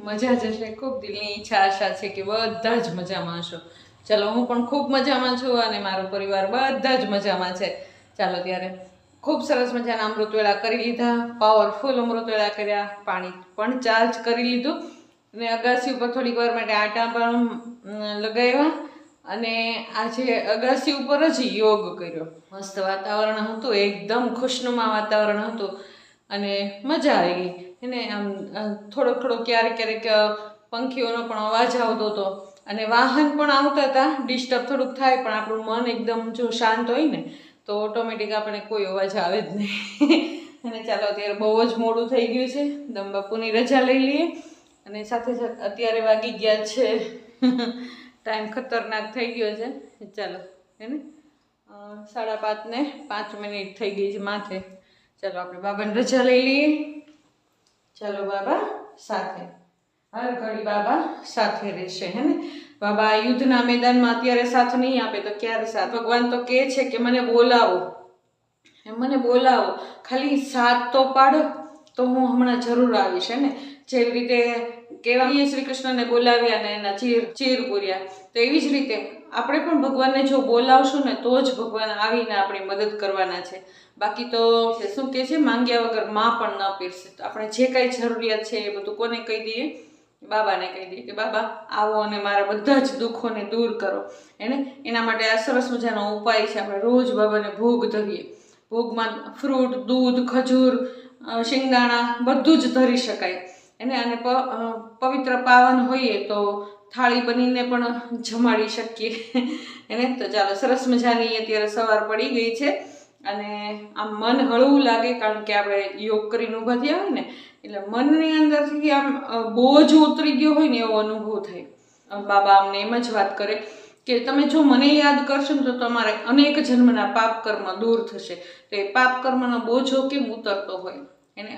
મજા જશે ખૂબ. દિલની ઈચ્છા આશા છે કે બધા જ મજામાં હશો. ચાલો, હું પણ ખૂબ મજામાં છું અને મારો પરિવાર બધા જ મજામાં છે. ચાલો ત્યારે ખૂબ સરસ મજાના અમૃતવેળા કરી લીધા, પાવરફુલ અમૃતવેળા કર્યા, પાણી પણ ચાર્જ કરી લીધું અને અગાસી ઉપર થોડીક વાર માટે આટા પણ લગાવ્યા અને આજે અગાસી ઉપર જ યોગ કર્યો. મસ્ત વાતાવરણ હતું, એકદમ ખુશનુમા વાતાવરણ હતું અને મજા આવી ગઈ. એને આમ થોડોક ક્યારેક પંખીઓનો પણ અવાજ આવતો હતો અને વાહન પણ આવતા હતા. ડિસ્ટર્બ થોડુંક થાય પણ આપણું મન એકદમ જો શાંત હોય ને તો ઓટોમેટિક આપણે કોઈ અવાજ આવે જ નહીં. અને ચાલો અત્યારે બહુ જ મોડું થઈ ગયું છે, દમબાપુની રજા લઈ લઈએ. અને સાથે સાથે અત્યારે વાગી ગયા છે ટાઈમ ખતરનાક થઈ ગયો છે. ચાલો એને 5:30 ને 5 મિનિટ થઈ ગઈ છે માથે. ચાલો આપણે બાબાને રજા લઈ લઈએ. ચાલો બાબા સાથે, હર ઘડી બાબા સાથે રહેશે, હે ને. બાબા યુદ્ધના મેદાનમાં અત્યારે સાથ નહીં આપે તો ક્યારે સાથ? ભગવાન તો કહે છે કે મને બોલાવો, મને બોલાવો, ખાલી સાથ તો પાડો તો હું હમણાં જરૂર આવીશ, હે ને. જેવી રીતે કહેવાય શ્રી કૃષ્ણને બોલાવ્યા ને એના ચીર પૂર્યા, તો એવી જ રીતે આપણે પણ ભગવાનને જો બોલાવશું ને તો જ ભગવાન આવીને આપણી મદદ કરવાના છે. બાકી તો શું કહે છે, માંગ્યા વગર માં પણ ન પીરસે. તો આપણે જે કાંઈ જરૂરિયાત છે એ બધું કોને કહી દઈએ? બાબાને કહી દઈએ કે બાબા આવો અને મારા બધા જ દુઃખોને દૂર કરો, એને. એના માટે આ સરસ મજાનો ઉપાય છે. આપણે રોજ બાબાને ભોગ ધરીએ. ભોગમાં ફ્રૂટ, દૂધ, ખજૂર, શિંગદાણા બધું જ ધરી શકાય એને. અને પવિત્ર પાવન હોઈએ તો થાળી બનીને પણ જમાડી શકીએ એને. તો ચાલો, સરસ મજાની અત્યારે સવાર પડી ગઈ છે અને આમ મન હળવું લાગે, કારણ કે આપણે યોગ કરીને ઊભા થયા હોય ને એટલે મનની અંદરથી આમ બોજ ઉતરી ગયો હોય ને એવો અનુભવ થાય. બાબા અમને એમ જ વાત કરે કે તમે જો મને યાદ કરશો ને તો તમારે અનેક જન્મના પાપ કર્મ દૂર થશે. તો એ પાપ કર્મનો બોજો કેમ ઉતરતો હોય એને.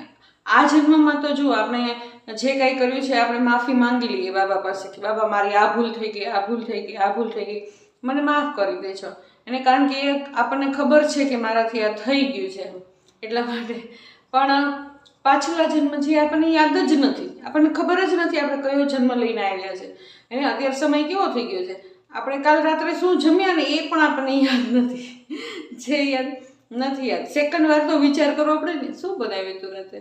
આ જન્મમાં તો જો આપણે જે કાંઈ કર્યું છે આપણે માફી માંગી લઈએ બાબા પાસે કે બાબા મારી આ ભૂલ થઈ ગઈ, આ ભૂલ થઈ ગઈ, આ ભૂલ થઈ ગઈ, મને માફ કરી દેજો એને. કારણ કે આપણને ખબર છે કે મારાથી આ થઈ ગયું છે એટલા માટે. પણ પાછલા જન્મ જે આપણને યાદ જ નથી, આપણને ખબર જ નથી આપણે કયો જન્મ લઈને આવ્યા છે એને. અત્યારે સમય કેવો થઈ ગયો છે, આપણે કાલ રાત્રે શું જમ્યા ને એ પણ આપણને યાદ નથી. જે યાદ નથી યાદ, સેકન્ડ વાર તો વિચાર કરવો પડે ને શું બનાવ્યું હતું રાતે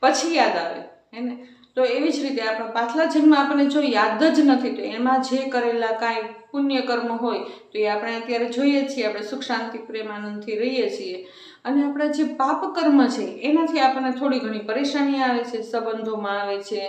પછી યાદ આવે એને. તો એવી જ રીતે આપણા પાછલા જન્મ આપણને જો યાદ જ નથી તો એમાં જે કરેલા કાંઈ પુણ્ય કર્મ હોય તો એ આપણે અત્યારે જોઈએ છીએ. આપણે સુખ શાંતિ પ્રેમ આનંદથી રહીએ છીએ. અને આપણા જે પાપ કર્મ છે એનાથી આપણને થોડી ઘણી પરેશાની આવે છે, સંબંધોમાં આવે છે,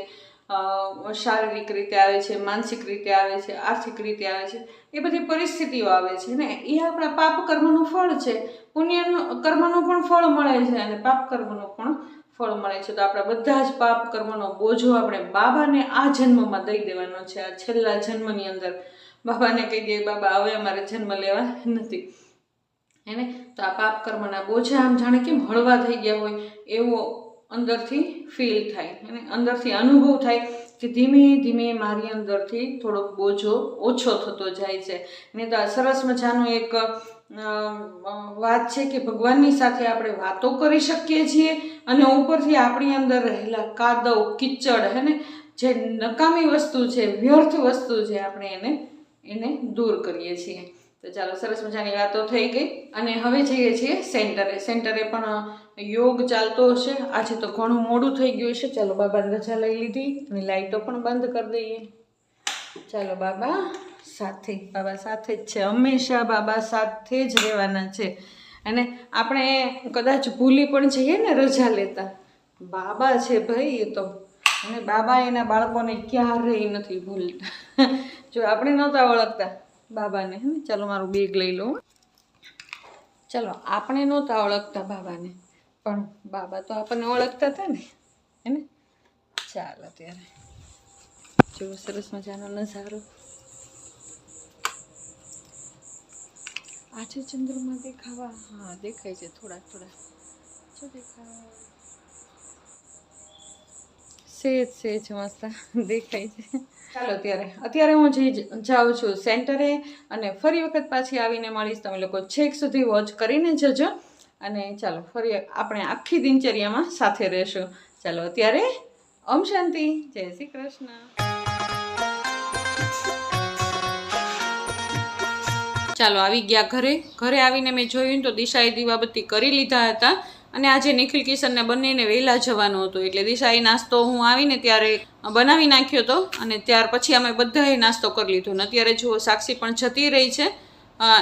શારીરિક રીતે આવે છે, માનસિક રીતે આવે છે, આર્થિક રીતે આવે છે. એ બધી પરિસ્થિતિઓ આવે છે ને એ આપણા પાપ કર્મનું ફળ છે. પુણ્ય કર્મનું પણ ફળ મળે છે અને પાપ કર્મનું પણ ફળ મળે છે. તો આપણા બધા જ પાપ કર્મનો બોજો આપણે બાબાને આ જન્મમાં દઈ દેવાનો છે. આ છેલ્લા જન્મની અંદર બાબાને કહી દઈએ બાબા હવે અમારે જન્મ લેવા નથી એને. તો આ પાપ કર્મના બોજા આમ જાણે કેમ હળવા થઈ ગયા હોય એવો અંદરથી ફીલ થાય અને અંદરથી અનુભવ થાય કે ધીમે ધીમે મારી અંદરથી થોડોક બોજો ઓછો થતો જાય છે. ને તો આ સરસ મજાનો એક વાત છે કે ભગવાનની સાથે આપણે વાતો કરી શકીએ છીએ અને ઉપરથી આપણી અંદર રહેલા કાદવ કિચડ હે ને, જે નકામી વસ્તુ છે, વ્યર્થ વસ્તુ છે, આપણે એને દૂર કરીએ છીએ. તો ચાલો, સરસ મજાની વાતો થઈ ગઈ અને હવે જઈએ છીએ સેન્ટરે પણ યોગ ચાલતો હશે. આજે તો ઘણું મોડું થઈ ગયું છે. ચાલો, બાબાને રજા લઈ લીધી અને લાઈટો પણ બંધ કરી દઈએ. ચાલો, બાબા સાથે જ છે, હંમેશા બાબા સાથે જ રહેવાના છે. અને આપણે કદાચ ભૂલી પણ જઈએ ને રજા લેતા, બાબા છે ભાઈ એ તો. અને બાબા એના બાળકોને ક્યારેય નથી ભૂલતા. જો આપણે નહોતા ઓળખતા બાબાને, હે ને. ચાલો, મારું બેગ લઈ લો. ચાલો, આપણે નહોતા ઓળખતા બાબાને પણ બાબા તો આપણને ઓળખતા હતા ને, હે ને. ચાલો ત્યારે જો સરસ મજાનો નજારો. આજે ચંદ્રમાં દેખાવા, હા દેખાય છે થોડા જો દેખાવા સેજ મસ્ત દેખાય છે. ચાલો અત્યારે હું જાઉં છું સેન્ટરે અને ફરી વખત પાછી આવીને મળીશ. તમે લોકો છેક સુધી વોચ કરીને જજો અને ચાલો ફરી આપણે આખી દિનચર્યામાં સાથે રહેશું. ચાલો અત્યારે ઓમ શાંતિ. જય શ્રી કૃષ્ણ. ચાલો આવી ગયા ઘરે આવીને મેં જોયું તો દિશાએ દીવાબત્તી કરી લીધા હતા અને આજે નિખિલ કિશનને બંનેને વહેલા જવાનું હતું એટલે દિશાએ નાસ્તો હું આવીને ત્યારે બનાવી નાખ્યો હતો અને ત્યાર પછી અમે બધાએ નાસ્તો કરી લીધો ને અત્યારે જુઓ સાક્ષી પણ જતી રહી છે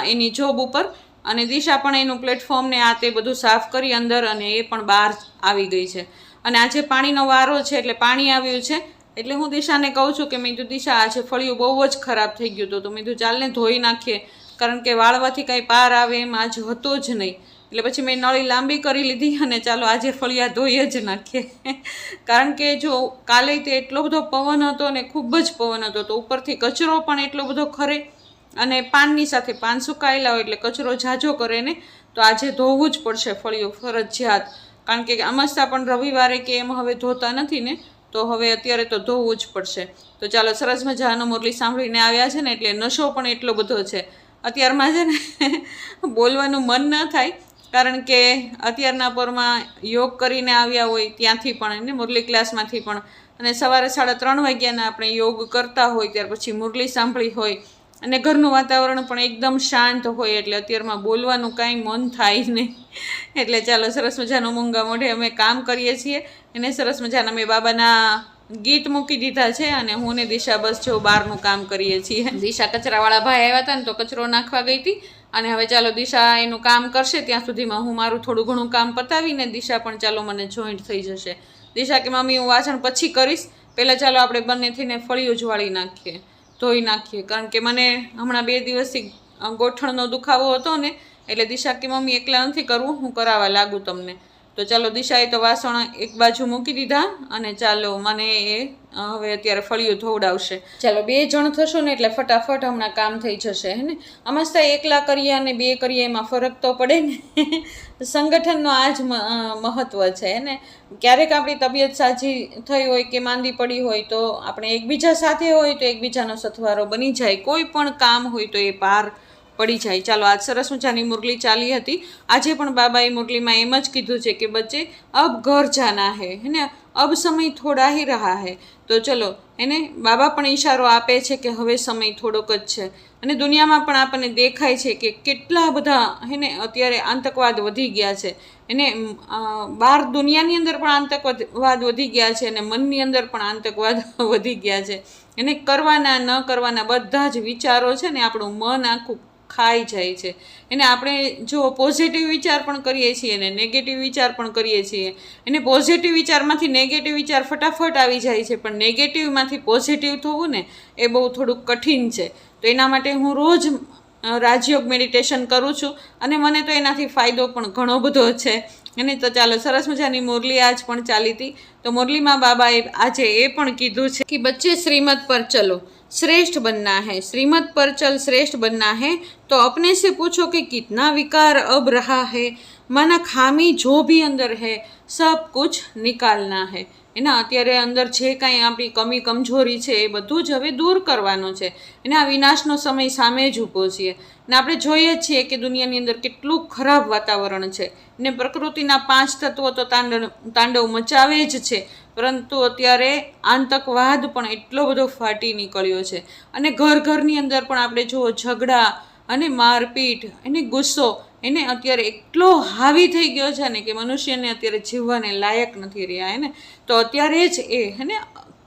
એની જોબ ઉપર અને દિશા પણ એનું પ્લેટફોર્મને આ તે બધું સાફ કરી અંદર અને એ પણ બહાર આવી ગઈ છે અને આજે પાણીનો વારો છે એટલે પાણી આવ્યું છે એટલે હું દિશાને કહું છું કે મેં કીધું દિશા આજે ફળિયું બહુ જ ખરાબ થઈ ગયું હતું તો મેં કીધું ચાલને ધોઈ નાખીએ કારણ કે વાળવાથી કાંઈ પાર આવે એમ આજ હતો જ નહીં એટલે પછી મેં નળી લાંબી કરી લીધી અને ચાલો આજે ફળિયા ધોઈ જ નાખીએ કારણ કે જો કાલે તે એટલો બધો પવન હતો અને ખૂબ જ પવન હતો તો ઉપરથી કચરો પણ એટલો બધો ખરે અને પાનની સાથે પાન સુકાયેલા હોય એટલે કચરો ઝાઝો કરે ને તો આજે ધોવું જ પડશે ફળિયું ફરજિયાત કારણ કે અમસ્તા પણ રવિવારે કે એમ હવે ધોતા નથી ને તો હવે અત્યારે તો ધોવું જ પડશે તો ચાલો સરસ મજાનો મુરલી સાંભળીને આવ્યા છે ને એટલે નશો પણ એટલો બધો છે અત્યારમાં છે ને બોલવાનું મન ન થાય કારણ કે અત્યારના પરમાં યોગ કરીને આવ્યા હોય ત્યાંથી પણ એને મુરલી ક્લાસમાંથી પણ અને સવારે 3:30 વાગ્યાના આપણે યોગ કરતા હોય ત્યાર પછી મુરલી સાંભળી હોય અને ઘરનું વાતાવરણ પણ એકદમ શાંત હોય એટલે અત્યારમાં બોલવાનું કાંઈ મન થાય નહીં એટલે ચાલો સરસ મજાનું મૂંગા મોઢે અમે કામ કરીએ છીએ અને સરસ મજાના મેં બાબાના ગીત મૂકી દીધા છે અને હું ને દિશા બસ જો બહારનું કામ કરીએ છીએ દિશા કચરાવાળા ભાઈ આવ્યા હતા ને તો કચરો નાખવા ગઈ હતી અને હવે ચાલો દિશા એનું કામ કરશે ત્યાં સુધીમાં હું મારું થોડું ઘણું કામ પતાવીને દિશા પણ ચાલો મને જોઈન્ટ થઈ જશે દિશા કે મમ્મી હું વાસણ પછી કરીશ પહેલાં ચાલો આપણે બંને થઈને ફળિયું જ વાળી નાખીએ ધોઈ નાખીએ કારણ કે મને હમણાં 2 દિવસથી ગોઠણનો દુખાવો હતો ને એટલે દિશા કે મમ્મી એકલા નથી કરવું હું કરાવવા લાગુ તમને તો ચાલો દિશાએ તો વાસણ એક બાજુ મૂકી દીધા અને ચાલો મને એ હવે અત્યારે ફળિયું ધોવડાવશે ચાલો 2 જણ થશો ને એટલે ફટાફટ હમણાં કામ થઈ જશે હે ને અમસ્તા એકલા કરીએ અને 2 કરીએ એમાં ફરક તો પડે ને સંગઠનનો આ જ મહત્વ છે ને ક્યારેક આપણી તબિયત સાજી થઈ હોય કે માંદી પડી હોય તો આપણે એકબીજા સાથે હોય તો એકબીજાનો સથવારો બની જાય કોઈ પણ કામ હોય તો એ પાર પડી જાય ચાલો આજ સરસ મજાની મુરલી ચાલી હતી આજે પણ બાબાએ મુરલીમાં એમ જ કીધું છે કે બચ્ચે અબ ઘર જાના હે ને અબ સમય થોડા ही रहा है તો ચલો એને બાબા પણ ઈશારો આપે છે કે હવે સમય થોડોક જ છે અને દુનિયામાં પણ આપણને દેખાય છે કે કેટલા બધા હે ને અત્યારે આતંકવાદ વધી ગયા છે એને બહાર દુનિયાની અંદર પણ આતંકવાદ વધી ગયા છે અને મનની અંદર પણ આતંકવાદ વધી ગયા છે એને કરવાના ન કરવાના બધા જ વિચારો છે ને આપણું મન આખું ખાઈ જાય છે એને આપણે જો પોઝિટિવ વિચાર પણ કરીએ છીએ અને નેગેટિવ વિચાર પણ કરીએ છીએ એને પોઝિટિવ વિચારમાંથી નેગેટિવ વિચાર ફટાફટ આવી જાય છે પણ નેગેટિવમાંથી પોઝિટિવ થવું ને એ બહુ થોડુંક કઠિન છે તો એના માટે હું રોજ રાજયોગ મેડિટેશન કરું છું અને મને તો એનાથી ફાયદો પણ ઘણો બધો છે એને તો ચાલો સરસ મજાની મુરલી આજ પણ ચાલી હતી તો મુરલીમાં બાબાએ આજે એ પણ કીધું છે કે બચ્ચે શ્રીમત પર ચલો श्रेष्ठ बनना है श्रीमत पर चल श्रेष्ठ बनना है तो अपने से पूछो कि कितना विकार अब रहा है माना खामी जो भी अंदर है सब कुछ निकालना है એના અત્યારે અંદર જે કાંઈ આપણી કમી કમજોરી છે એ બધું જ હવે દૂર કરવાનું છે એને આ વિનાશનો સમય સામે જ ઊભો છીએ ને આપણે જોઈએ જ છીએ કે દુનિયાની અંદર કેટલું ખરાબ વાતાવરણ છે ને પ્રકૃતિના 5 તત્વો તો તાંડવ મચાવે જ છે પરંતુ અત્યારે આતંકવાદ પણ એટલો બધો ફાટી નીકળ્યો છે અને ઘરની અંદર પણ આપણે જુઓ ઝઘડા અને મારપીટ અને ગુસ્સો એને અત્યારે એટલો હાવી થઈ ગયો છે ને કે મનુષ્યને અત્યારે જીવવાને લાયક નથી રહ્યા ને તો અત્યારે જ એ હે ને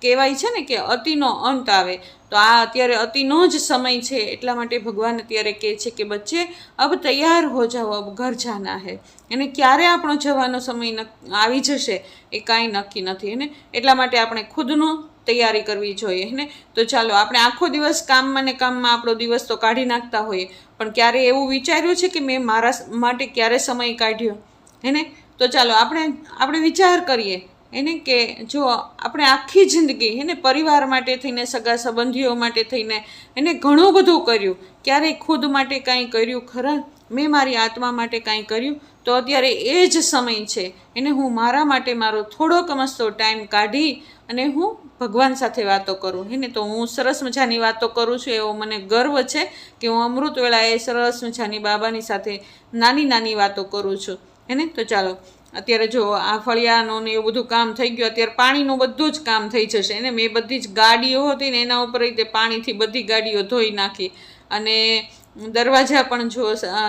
કહેવાય છે ને કે અતિનો અંત આવે તો આ અત્યારે અતિનો જ સમય છે એટલા માટે ભગવાન અત્યારે કહે છે કે બચ્ચે અબ તૈયાર હો જાઓ અબ ઘર જાના હે એને ક્યારે આપણો જવાનો સમય આવી જશે એ કાંઈ નક્કી નથી એને એટલા માટે આપણે ખુદનું તૈયારી કરવી જોઈએ ને તો ચાલો આપણે આખો દિવસ કામમાં ને કામમાં આપણો દિવસ તો કાઢી નાખતા હોઈએ પણ ક્યારે એવું વિચાર્યું છે કે મેં મારા માટે ક્યારે સમય કાઢ્યો હે ને તો ચાલો આપણે વિચાર કરીએ એને કે જો આપણે આખી જિંદગી એને પરિવાર માટે થઈને સગા સંબંધીઓ માટે થઈને એને ઘણું બધું કર્યું ક્યારેય ખુદ માટે કાંઈ કર્યું ખરા મેં મારી આત્મા માટે કાંઈ કર્યું તો અત્યારે એ જ સમય છે એને હું મારા માટે મારો થોડોક મસ્તો ટાઈમ કાઢી અને હું ભગવાન સાથે વાતો કરું હે ને તો હું સરસ મજાની વાતો કરું છું એવો મને ગર્વ છે કે હું અમૃત વેળાએ સરસ મજાની બાબાની સાથે નાની નાની વાતો કરું છું હે ને તો ચાલો અત્યારે જો આ ફળિયાનું ને એવું બધું કામ થઈ ગયું, અત્યારે પાણીનું બધું જ કામ થઈ જશે ને. મેં બધી જ ગાડીઓ હતી ને એના ઉપર રીતે પાણીથી બધી ગાડીઓ ધોઈ નાખી, અને દરવાજા પણ જો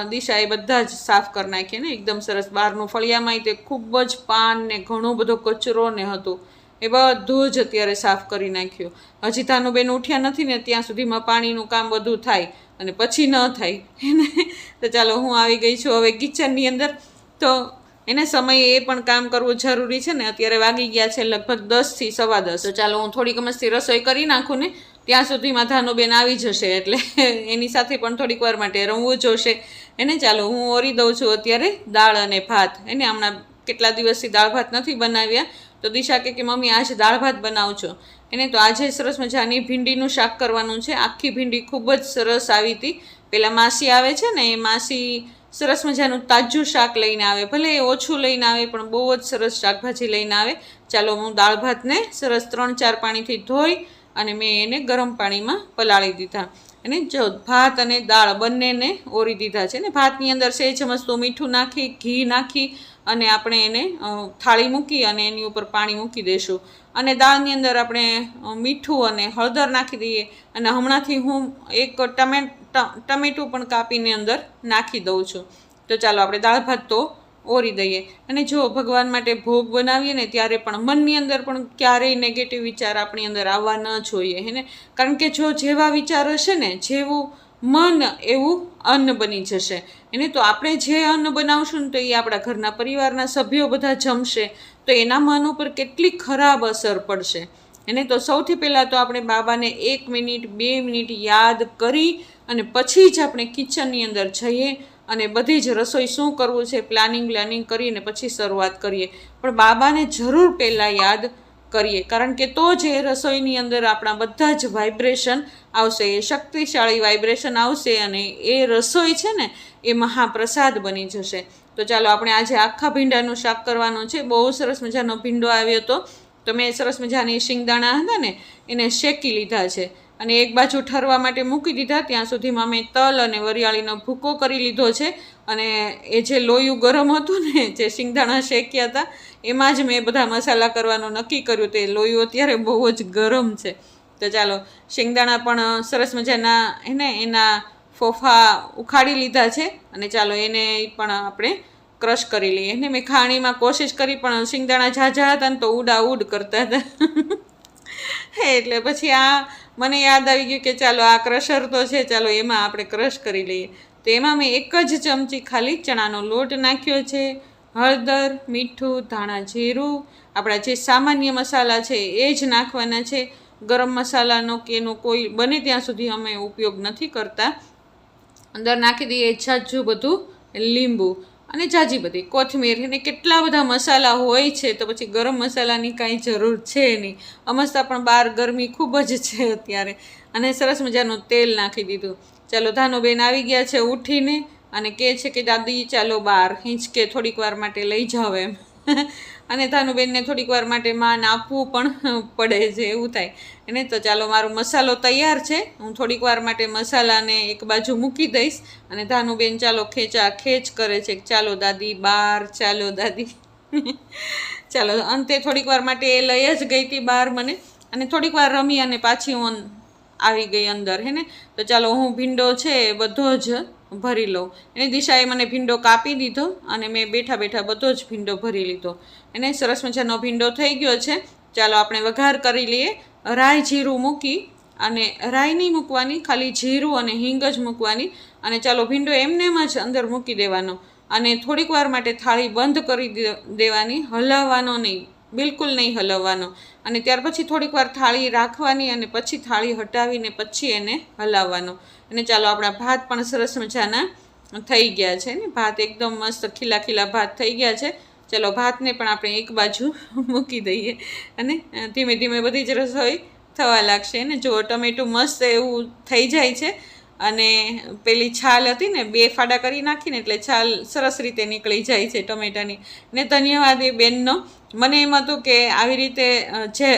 દિશાએ બધા જ સાફ કરી નાખીએ ને એકદમ સરસ. બહારનું ફળિયામાં તે ખૂબ જ પાન ને ઘણો બધો કચરો ને હતું, એ બધું જ અત્યારે સાફ કરી નાખ્યું. હજી ધાનુબેન ઉઠ્યા નથી ને ત્યાં સુધીમાં પાણીનું કામ બધું થાય, અને પછી ન થાય એને. તો ચાલો હું આવી ગઈ છું હવે કિચનની અંદર. તો એને સમયે એ પણ કામ કરવું જરૂરી છે ને. અત્યારે વાગી ગયા છે લગભગ 10 થી 10:15. તો ચાલો હું થોડીક મસ્તી રસોઈ કરી નાખું ને, ત્યાં સુધીમાં ધાનુબેન આવી જશે, એટલે એની સાથે પણ થોડીક વાર માટે રમવું જોશે એને. ચાલો હું ઓરી દઉં છું અત્યારે દાળ અને ભાત એને. હમણાં કેટલા દિવસથી દાળ ભાત નથી બનાવ્યા, તો દિશા કે મમ્મી આજે દાળ ભાત બનાવજો એને. તો આજે સરસ મજાની ભીંડીનું શાક કરવાનું છે. આખી ભીંડી ખૂબ જ સરસ આવી હતી. પેલા માસી આવે છે ને, એ માસી સરસ મજાનું તાજું શાક લઈને આવે, ભલે એ ઓછું લઈને આવે પણ બહુ જ સરસ શાકભાજી લઈને આવે. ચાલો હું દાળ ભાતને સરસ 3-4 પાણીથી ધોઈ અને મેં એને ગરમ પાણીમાં પલાળી દીધા. અને જો ભાત અને દાળ બંનેને ઓરી દીધા છે ને. ભાતની અંદર સહેજ મસ્તું મીઠું નાખી, ઘી નાખી અને આપણે એને થાળી મૂકી અને એની ઉપર પાણી મૂકી દઈશું. અને દાળની અંદર આપણે મીઠું અને હળદર નાખી દઈએ. અને હમણાંથી હું એક ટમેટું પણ કાપીને અંદર નાખી દઉં છું. તો ચાલો આપણે દાળ ભાત તો ઓરી દઈએ. અને જો ભગવાન માટે ભોગ બનાવીએ ને ત્યારે પણ મનની અંદર પણ ક્યારેય નેગેટિવ વિચાર આપણી અંદર આવવા ન જોઈએ હે ને. કારણ કે જો જેવા વિચાર હશે ને, જેવું મન એવું અન્ન બની જશે એને. તો આપણે જે અન્ન બનાવશું ને તો એ આપણા ઘરના પરિવારના સભ્યો બધા જમશે, તો એના મન ઉપર કેટલી ખરાબ અસર પડશે એને. તો સૌથી પહેલાં તો આપણે બાબાને 1 મિનિટ 2 મિનિટ યાદ કરી અને પછી જ આપણે કિચનની અંદર જઈએ અને બધી જ રસોઈ શું કરવું છે પ્લાનિંગ કરીને પછી શરૂઆત કરીએ. પણ બાબાને જરૂર પહેલાં યાદ કરીએ, કારણ કે તો જ એ રસોઈની અંદર આપણા બધા જ વાઇબ્રેશન આવશે, એ શક્તિશાળી વાઇબ્રેશન આવશે અને એ રસોઈ છે ને એ મહાપ્રસાદ બની જશે. તો ચાલો આપણે આજે આખા ભીંડાનું શાક કરવાનું છે. બહુ સરસ મજાનો ભીંડો આવ્યો હતો, તો મેં સરસ મજાની શિંગદાણા હતા ને એને શેકી લીધા છે અને એક બાજુ ઠરવા માટે મૂકી દીધા. ત્યાં સુધીમાં મેં તલ અને વરિયાળીનો ભૂકો કરી લીધો છે. અને એ જે લોયું ગરમ હતું ને, જે શિંગદાણા શેક્યા હતા એમાં જ મેં બધા મસાલા કરવાનું નક્કી કર્યું. તે લોયું અત્યારે બહુ જ ગરમ છે. તો ચાલો શિંગદાણા પણ સરસ મજાના એને એના ફોફા ઉખાડી લીધા છે અને ચાલો એને પણ આપણે ક્રશ કરી લઈએ. એને મેં ખાણીમાં કોશિશ કરી પણ શિંગદાણા ઝાઝા હતા ને તો ઉડ કરતા હતા એટલે પછી આ મને યાદ આવી ગયું કે ચાલો આ ક્રશર તો છે, ચાલો એમાં આપણે ક્રશ કરી લઈએ. તો એમાં મેં 1 જ ચમચી ખાલી ચણાનો લોટ નાખ્યો છે. હળદર, મીઠું, ધાણા જીરું, આપણા જે સામાન્ય મસાલા છે એ જ નાખવાના છે. ગરમ મસાલાનો કે એનો કોઈ બને ત્યાં સુધી અમે ઉપયોગ નથી કરતા. અંદર નાખી દઈએ ઝાઝું બધું લીંબુ અને ઝાઝી બધી કોથમીર. અને કેટલા બધા મસાલા હોય છે, તો પછી ગરમ મસાલાની કાંઈ જરૂર છે નહીં. અમસ્તા પણ બહાર ગરમી ખૂબ જ છે અત્યારે. અને સરસ મજાનું તેલ નાખી દીધું. ચાલો ધાનુબેન આવી ગયા છે ઉઠીને અને કહે છે કે દાદી ચાલો બહાર હિંચકે થોડીક વાર માટે લઈ જાઓ એમ. અને ધાનુબેનને થોડીક વાર માટે માન આપવું પણ પડે છે, એવું થાય એને. તો ચાલો મારો મસાલો તૈયાર છે. હું થોડીક વાર માટે મસાલાને એક બાજુ મૂકી દઈશ અને ધાનુબેન ચાલો ખેંચ કરે છે, ચાલો દાદી બહાર, ચાલો દાદી ચાલો અંતે થોડીક વાર માટે એ લઈ જ ગઈ હતી બહાર મને, અને થોડીક વાર રમી અને પાછી હું આવી ગઈ અંદર હે ને. તો ચાલો હું ભીંડો છે એ બધો જ ભરી લઉં. એની દિશાએ મને ભીંડો કાપી દીધો અને મેં બેઠા બધો જ ભીંડો ભરી લીધો. એને સરસ મજાનો ભીંડો થઈ ગયો છે. ચાલો આપણે વઘાર કરી લઈએ. રાઈ જીરું મૂકી, અને રાઈ નહીં મૂકવાની, ખાલી જીરું અને હિંગ જ મૂકવાની. અને ચાલો ભીંડો એમનેમ જ અંદર મૂકી દેવાનો અને થોડીક વાર માટે થાળી બંધ કરી દેવાની, હલાવવાનો નહીં, બિલકુલ નહીં હલાવવાનો. અને ત્યાર પછી થોડીક વાર થાળી રાખવાની અને પછી થાળી હટાવીને પછી એને હલાવવાનો. અને ચાલો આપણા ભાત પણ સરસ મજાના થઈ ગયા છે ને. ભાત એકદમ મસ્ત ખીલા ભાત થઈ ગયા છે. ચાલો ભાતને પણ આપણે એક બાજુ મૂકી દઈએ અને ધીમે ધીમે બધી જ રસોઈ થવા લાગશે ને. જો ટમેટું મસ્ત એવું થઈ જાય છે અને પેલી છાલ હતી ને 2 ફાડા કરી નાખીને એટલે છાલ સરસ રીતે નીકળી જાય છે ટમેટાની. ને ધન્યવાદ એ બેનનો. મને એમ હતું કે આવી રીતે જે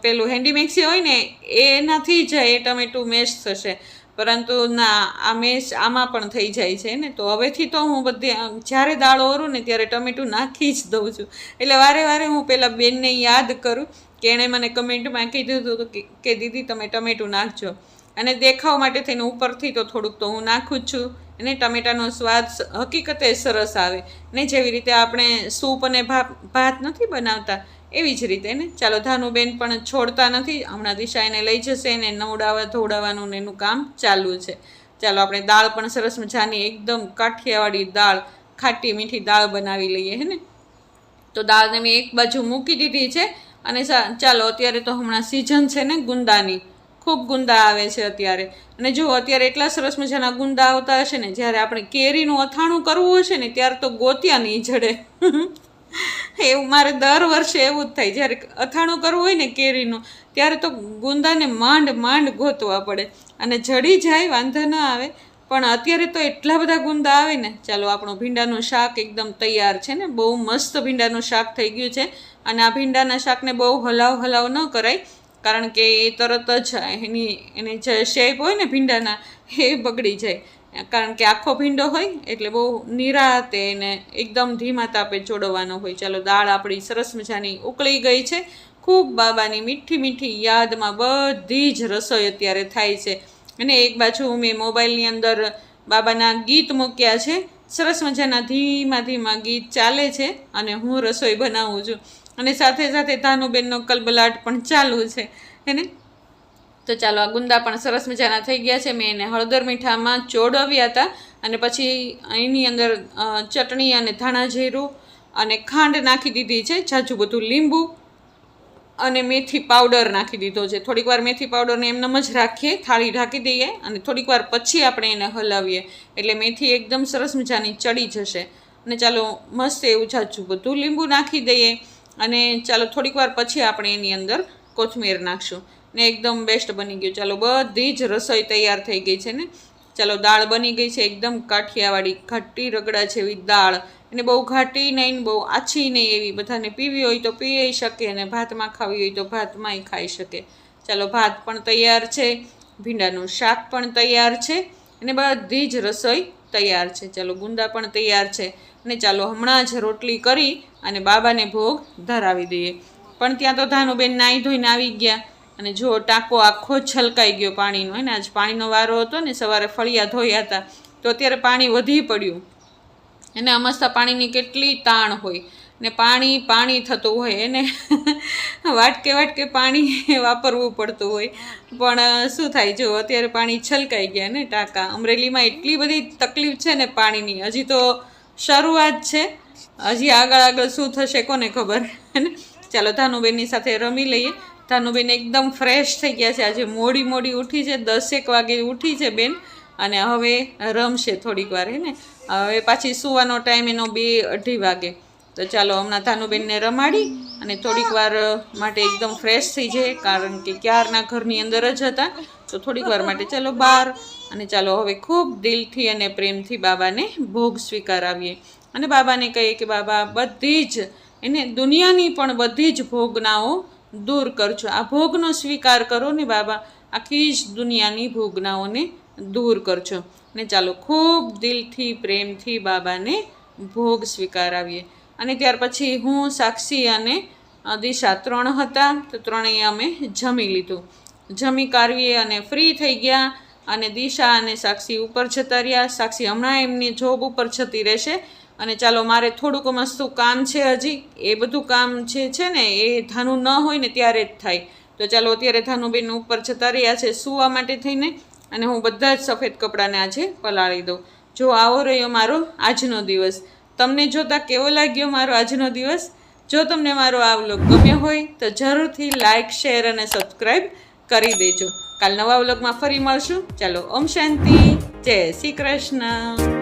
પેલું હેન્ડી મિક્સી હોય ને એનાથી જ એ ટમેટું મેશ થશે, પરંતુ ના આ મેશ આમાં પણ થઈ જાય છે ને. તો હવેથી તો હું બધી જ્યારે દાળ ઓરું ને ત્યારે ટમેટું નાખી જ દઉં છું. એટલે વારે વારે હું પહેલાં બેનને યાદ કરું કે એણે મને કમેન્ટમાં કીધું હતું કે દીદી તમે ટમેટું નાખજો, અને દેખાવ માટે થઈને ઉપરથી તો થોડુંક તો હું નાખું જ છું. અને ટમેટાનો સ્વાદ હકીકતે સરસ આવે ને. જેવી રીતે આપણે સૂપ અને ભાત નથી બનાવતા એવી જ રીતે ને. ચાલો ધાનુબેન પણ છોડતા નથી, હમણાં દિશા એને લઈ જશે ને નવડાવવા ધોવડાવવાનું ને એનું કામ ચાલુ છે. ચાલો આપણે દાળ પણ સરસ મજાની એકદમ કાઠિયાવાડી દાળ, ખાટી મીઠી દાળ બનાવી લઈએ હે ને. તો દાળને મેં એક બાજુ મૂકી દીધી છે. અને ચાલો અત્યારે તો હમણાં સિઝન છે ને ગુંદાની, ખૂબ ગુંદા આવે છે અત્યારે. અને જો અત્યારે એટલા સરસ મજાના ગુંદા આવતા હશે ને, જ્યારે આપણે કેરીનું અથાણું કરવું હશે ને ત્યારે તો ગોત્યા નહીં જડે. એવું મારે દર વર્ષે એવું જ થાય. જ્યારે અથાણું કરવું હોય ને કેરીનું ત્યારે તો ગુંદાને માંડ માંડ ગોતવા પડે, અને જડી જાય વાંધો ન આવે. પણ અત્યારે તો એટલા બધા ગુંદા આવે ને. ચાલો આપણું ભીંડાનું શાક એકદમ તૈયાર છે ને, બહુ મસ્ત ભીંડાનું શાક થઈ ગયું છે. અને આ ભીંડાના શાકને બહુ હલાવ ન કરાય, કારણ કે એ તરત જ એની જે શેપ હોય ને ભીંડાના એ બગડી જાય. કારણ કે આખો ભીંડો હોય એટલે બહુ નિરાતે એને એકદમ ધીમા તાપે ચોડવાનો હોય. ચાલો દાળ આપણી સરસ મજાની ઉકળી ગઈ છે. ખૂબ બાબાની મીઠી મીઠી યાદમાં બધી જ રસોઈ અત્યારે થાય છે. અને એક બાજુ મેં મોબાઈલની અંદર બાબાના ગીત મૂક્યા છે, સરસ મજાના ધીમા ધીમા ગીત ચાલે છે અને હું રસોઈ બનાવું છું. અને સાથે સાથે ધાનુબેનનો કલબલાટ પણ ચાલુ છે એને. તો ચાલો આ ગુંદા પણ સરસ મજાના થઈ ગયા છે. મેં એને હળદર મીઠામાં ચોળવ્યા હતા, અને પછી એની અંદર ચટણી અને ધાણા જીરું અને ખાંડ નાખી દીધી છે, જાજુ બધું લીંબુ અને મેથી પાવડર નાખી દીધો છે. થોડીક વાર મેથી પાવડરને એમનેમ જ રાખીએ, થાળી ઢાંકી દઈએ અને થોડીક વાર પછી આપણે એને હલાવીએ એટલે મેથી એકદમ સરસ મજાની ચડી જશે. અને ચાલો મસ્ત એવું જાજુ બધું લીંબુ નાખી દઈએ, અને ચાલો થોડીક વાર પછી આપણે એની અંદર કોથમીર નાખશું ને એકદમ બેસ્ટ બની ગયું. ચાલો બધી જ રસોઈ તૈયાર થઈ ગઈ છે ને. ચાલો દાળ બની ગઈ છે એકદમ કાઠિયાવાડી ઘાટી રગડા જેવી દાળ. એને બહુ ઘાટી નહીં, બહુ આછી નહીં, એવી બધાને પીવી હોય તો પી શકે, અને ભાતમાં ખાવી હોય તો ભાતમાંય ખાઈ શકે. ચાલો ભાત પણ તૈયાર છે, ભીંડાનું શાક પણ તૈયાર છે, અને બધી જ રસોઈ તૈયાર છે. ચાલો ગુંદા પણ તૈયાર છે. અને ચાલો હમણાં જ રોટલી કરી અને બાબાને ભોગ ધરાવી દઈએ. પણ ત્યાં તો ધાનુબેન નાહી ધોઈને આવી ગયા, અને જો ટાંકો આખો છલકાઈ ગયો પાણીનો. હોય ને આજ પાણીનો વારો હતો ને, સવારે ફળિયા ધોયા હતા તો અત્યારે પાણી વધી પડ્યું. એને અમસ્તા પાણીની કેટલી તાણ હોય ને, પાણી થતું હોય એને વાટકે પાણી વાપરવું પડતું હોય. પણ શું થાય, જો અત્યારે પાણી છલકાઈ ગયા ને ટાંકા. અમરેલીમાં એટલી બધી તકલીફ છે ને પાણીની. હજી તો શરૂઆત છે, હજી આગળ શું થશે કોને ખબર. ચાલો ધાનુબેનની સાથે રમી લઈએ. ધાનુબેન એકદમ ફ્રેશ થઈ ગયા છે. આજે મોડી ઉઠી છે, 10-1 વાગે ઉઠી છે બેન, અને હવે રમશે થોડીક વાર હે ને. હવે પાછી સૂવાનો ટાઈમ એનો 2-2:30 વાગે. તો ચાલો હમણાં ધાનુબેનને રમાડી અને થોડીક વાર માટે એકદમ ફ્રેશ થઈ જાય, કારણ કે ક્યારના ઘરની અંદર જ હતા. તો થોડીક વાર માટે ચાલો બહાર, અને ચાલો હવે ખૂબ દિલથી અને પ્રેમથી બાબાને ભોગ સ્વીકારાવીએ. અને બાબાને કહીએ કે બાબા બધી જ એને દુનિયાની પણ બધી જ ભોગનાઓ દૂર કરજો. આ ભોગનો સ્વીકાર કરો ને બાબા, આખી જ દુનિયાની ભોગનાઓને દૂર કરજો. ને ચાલો ખૂબ દિલથી પ્રેમથી બાબાને ભોગ સ્વીકારાવીએ. અને ત્યાર પછી હું, સાક્ષી અને દિશા 3 હતા. તો 3એ અમે જમી લીધું. જમી કાઢીએ અને ફ્રી થઈ ગયા. અને દિશા અને સાક્ષી ઉપર જતા રહ્યા. સાક્ષી હમણાં એમની જોબ ઉપર જતી રહેશે. અને ચાલો મારે થોડુંક મસ્તું કામ છે હજી. એ બધું કામ જે છે ને એ ધાનુ ન હોય ને ત્યારે જ થાય. તો ચાલો અત્યારે ધાનુબેન ઉપર જતા રહ્યા છે સૂવા માટે થઈને, અને હું બધા જ સફેદ કપડાને આજે પલાળી દઉં. જો આવો રહ્યો મારો આજનો દિવસ. તમને જોતાં કેવો લાગ્યો મારો આજનો દિવસ? જો તમને મારો આ વ્લોગ ગમ્યો હોય તો જરૂરથી લાઇક, શેર અને સબસ્ક્રાઈબ કરી દેજો. કાલ નવા વ્લોગમાં ફરી મળશું. ચાલો ઓમ શાંતિ, જય શ્રી કૃષ્ણ.